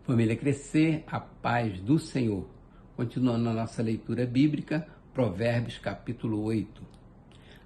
Família Crescer, a paz do Senhor. Continuando a nossa leitura bíblica, Provérbios capítulo 8.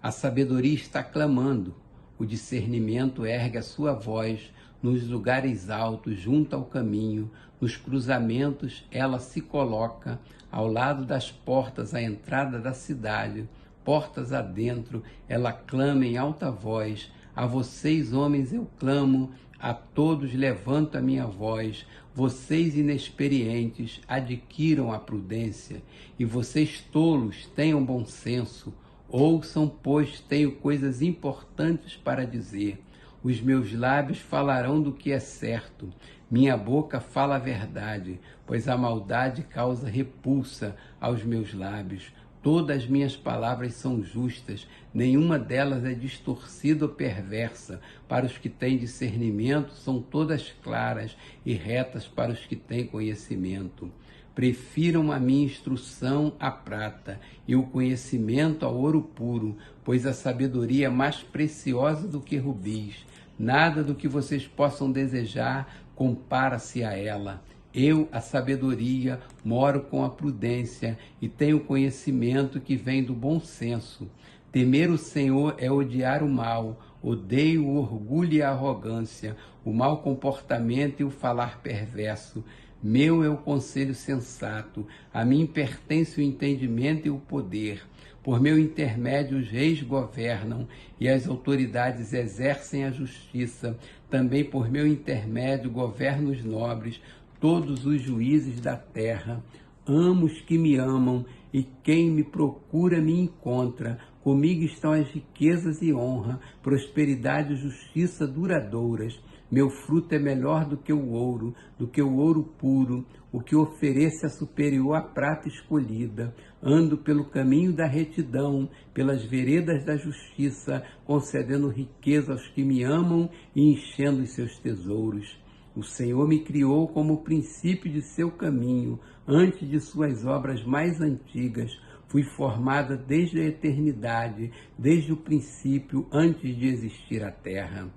A sabedoria está clamando, o discernimento ergue a sua voz, nos lugares altos, junto ao caminho, nos cruzamentos ela se coloca, ao lado das portas à entrada da cidade, portas adentro, ela clama em alta voz, a vocês homens eu clamo, a todos levanto a minha voz, vocês inexperientes adquiram a prudência, e vocês tolos tenham bom senso, ouçam, pois tenho coisas importantes para dizer. Os meus lábios falarão do que é certo, minha boca fala a verdade, pois a maldade causa repulsa aos meus lábios. Todas as minhas palavras são justas, nenhuma delas é distorcida ou perversa. Para os que têm discernimento, são todas claras e retas para os que têm conhecimento. Prefiram a minha instrução à prata e o conhecimento ao ouro puro, pois a sabedoria é mais preciosa do que rubis. Nada do que vocês possam desejar compara-se a ela. Eu, a sabedoria, moro com a prudência e tenho conhecimento que vem do bom senso. Temer o Senhor é odiar o mal, odeio o orgulho e a arrogância, o mau comportamento e o falar perverso. Meu é o conselho sensato, a mim pertence o entendimento e o poder. Por meu intermédio os reis governam e as autoridades exercem a justiça. Também por meu intermédio governam os nobres, todos os juízes da terra. Amo os que me amam, e quem me procura me encontra. Comigo estão as riquezas e honra, prosperidade e justiça duradouras. Meu fruto é melhor do que o ouro puro. O que ofereço é superior à prata escolhida. Ando pelo caminho da retidão, pelas veredas da justiça, concedendo riqueza aos que me amam e enchendo os seus tesouros. O Senhor me criou como o princípio de seu caminho, antes de suas obras mais antigas. Fui formada desde a eternidade, desde o princípio, antes de existir a terra.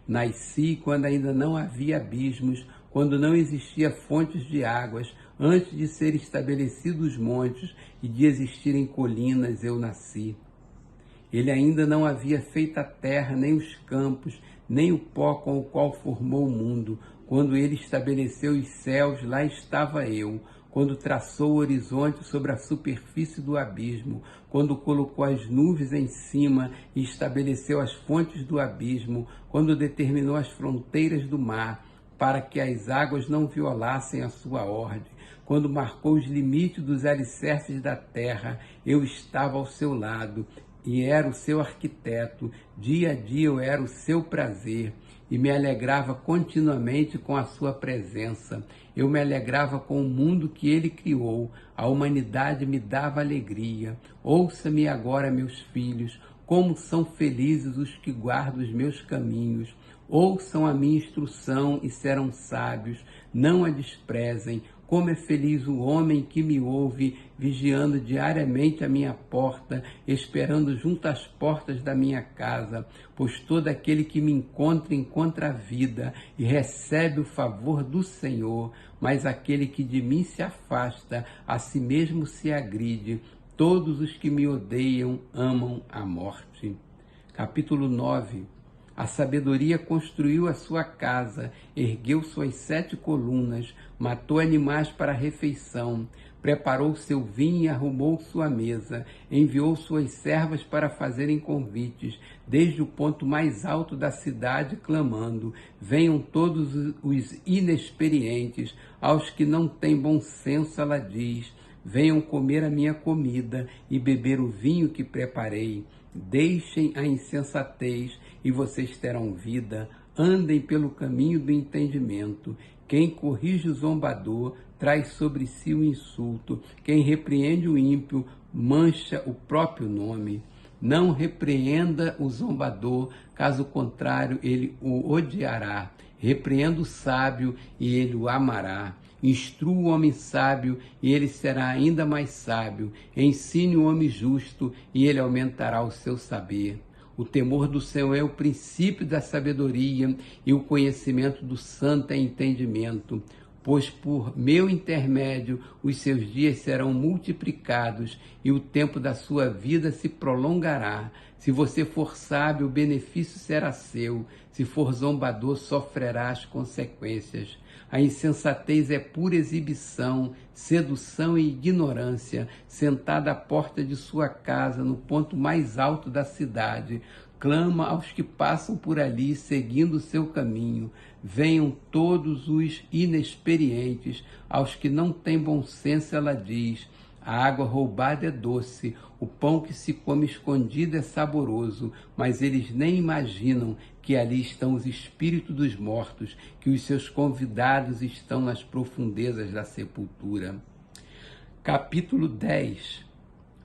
Nasci quando ainda não havia abismos, quando não existia fontes de águas, antes de ser estabelecidos os montes e de existirem colinas, eu nasci. Ele ainda não havia feito a terra, nem os campos, nem o pó com o qual formou o mundo. Quando ele estabeleceu os céus, lá estava eu. Quando traçou o horizonte sobre a superfície do abismo, quando colocou as nuvens em cima e estabeleceu as fontes do abismo, quando determinou as fronteiras do mar, para que as águas não violassem a sua ordem, quando marcou os limites dos alicerces da terra, eu estava ao seu lado e era o seu arquiteto. Dia a dia eu era o seu prazer e me alegrava continuamente com a sua presença. Eu me alegrava com o mundo que ele criou, a humanidade me dava alegria. Ouça-me agora, meus filhos, como são felizes os que guardam os meus caminhos. Ouçam a minha instrução e serão sábios, não a desprezem. Como é feliz o homem que me ouve, vigiando diariamente a minha porta, esperando junto às portas da minha casa, pois todo aquele que me encontra a vida e recebe o favor do Senhor, mas aquele que de mim se afasta, a si mesmo se agride. Todos os que me odeiam amam a morte. Capítulo 9. A sabedoria construiu a sua casa, ergueu suas 7 colunas, matou animais para a refeição, preparou seu vinho e arrumou sua mesa, enviou suas servas para fazerem convites, desde o ponto mais alto da cidade, clamando: venham todos os inexperientes, aos que não têm bom senso, ela diz, venham comer a minha comida e beber o vinho que preparei. Deixem a insensatez e vocês terão vida. Andem pelo caminho do entendimento. Quem corrige o zombador traz sobre si o insulto. Quem repreende o ímpio mancha o próprio nome. Não repreenda o zombador, caso contrário ele o odiará. Repreenda o sábio e ele o amará. Instrua o homem sábio e ele será ainda mais sábio. Ensine o homem justo e ele aumentará o seu saber. O temor do Senhor é o princípio da sabedoria e o conhecimento do santo é entendimento. pois por meu intermédio os seus dias serão multiplicados e o tempo da sua vida se prolongará. Se você for sábio, o benefício será seu. Se for zombador, sofrerá as consequências. A insensatez é pura exibição, sedução e ignorância. Sentada à porta de sua casa, no ponto mais alto da cidade, clama aos que passam por ali, seguindo o seu caminho. Venham todos os inexperientes, aos que não têm bom senso, ela diz. A água roubada é doce, o pão que se come escondido é saboroso, mas eles nem imaginam que ali estão os espíritos dos mortos, que os seus convidados estão nas profundezas da sepultura. Capítulo 10.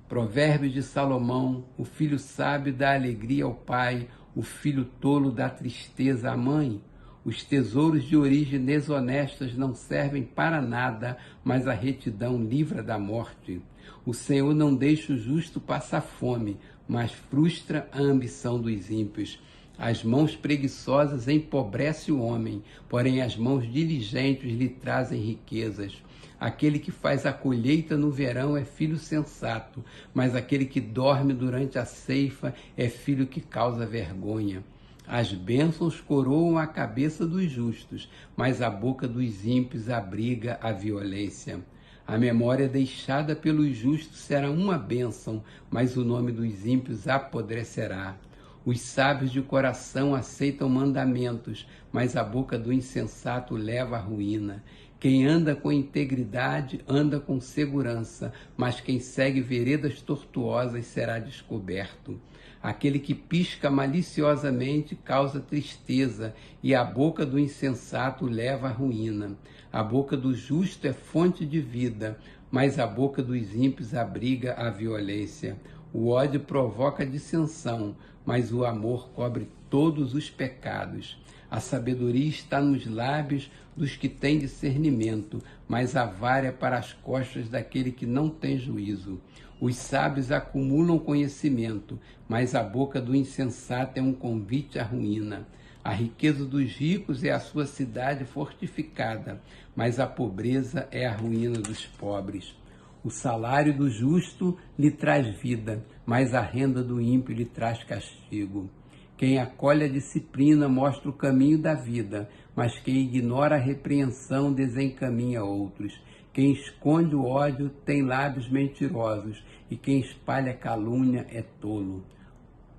Provérbios de Salomão: o filho sábio dá alegria ao pai, o filho tolo dá tristeza à mãe. Os tesouros de origem desonestas não servem para nada, mas a retidão livra da morte. O Senhor não deixa o justo passar fome, mas frustra a ambição dos ímpios. As mãos preguiçosas empobrecem o homem, porém as mãos diligentes lhe trazem riquezas. Aquele que faz a colheita no verão é filho sensato, mas aquele que dorme durante a ceifa é filho que causa vergonha. As bênçãos coroam a cabeça dos justos, mas a boca dos ímpios abriga a violência. A memória deixada pelos justos será uma bênção, mas o nome dos ímpios apodrecerá. Os sábios de coração aceitam mandamentos, mas a boca do insensato leva à ruína. Quem anda com integridade anda com segurança, mas quem segue veredas tortuosas será descoberto. Aquele que pisca maliciosamente causa tristeza, e a boca do insensato leva à ruína. A boca do justo é fonte de vida, mas a boca dos ímpios abriga a violência. O ódio provoca dissensão, mas o amor cobre todos os pecados. A sabedoria está nos lábios dos que têm discernimento, mas a vara é para as costas daquele que não tem juízo. Os sábios acumulam conhecimento, mas a boca do insensato é um convite à ruína. A riqueza dos ricos é a sua cidade fortificada, mas a pobreza é a ruína dos pobres. O salário do justo lhe traz vida, mas a renda do ímpio lhe traz castigo. Quem acolhe a disciplina mostra o caminho da vida, mas quem ignora a repreensão desencaminha outros. Quem esconde o ódio tem lábios mentirosos, e quem espalha calúnia é tolo.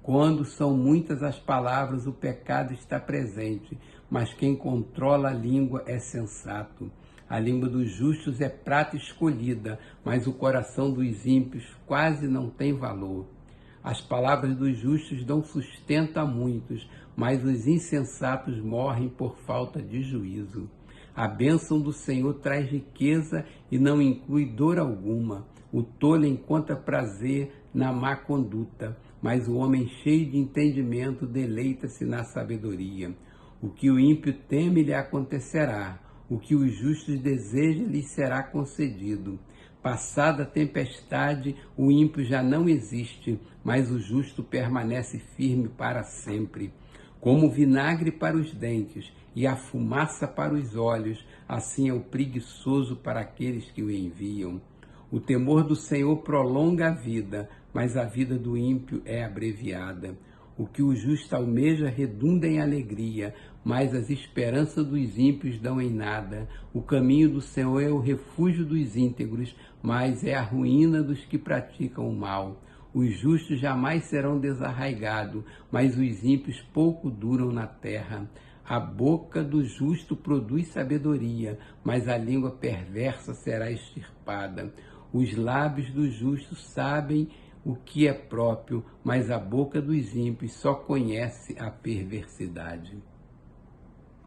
Quando são muitas as palavras, o pecado está presente, mas quem controla a língua é sensato. A língua dos justos é prata escolhida, mas o coração dos ímpios quase não tem valor. As palavras dos justos dão sustento a muitos, mas os insensatos morrem por falta de juízo. A bênção do Senhor traz riqueza e não inclui dor alguma. O tolo encontra prazer na má conduta, mas o homem cheio de entendimento deleita-se na sabedoria. O que o ímpio teme lhe acontecerá, o que os justos desejam lhes será concedido. Passada a tempestade, o ímpio já não existe, mas o justo permanece firme para sempre. Como o vinagre para os dentes e a fumaça para os olhos, assim é o preguiçoso para aqueles que o enviam. O temor do Senhor prolonga a vida, mas a vida do ímpio é abreviada. O que o justo almeja redunda em alegria, mas as esperanças dos ímpios dão em nada. O caminho do Senhor é o refúgio dos íntegros, mas é a ruína dos que praticam o mal. Os justos jamais serão desarraigados, mas os ímpios pouco duram na terra. A boca do justo produz sabedoria, mas a língua perversa será extirpada. Os lábios do justo sabem o que é próprio, mas a boca dos ímpios só conhece a perversidade.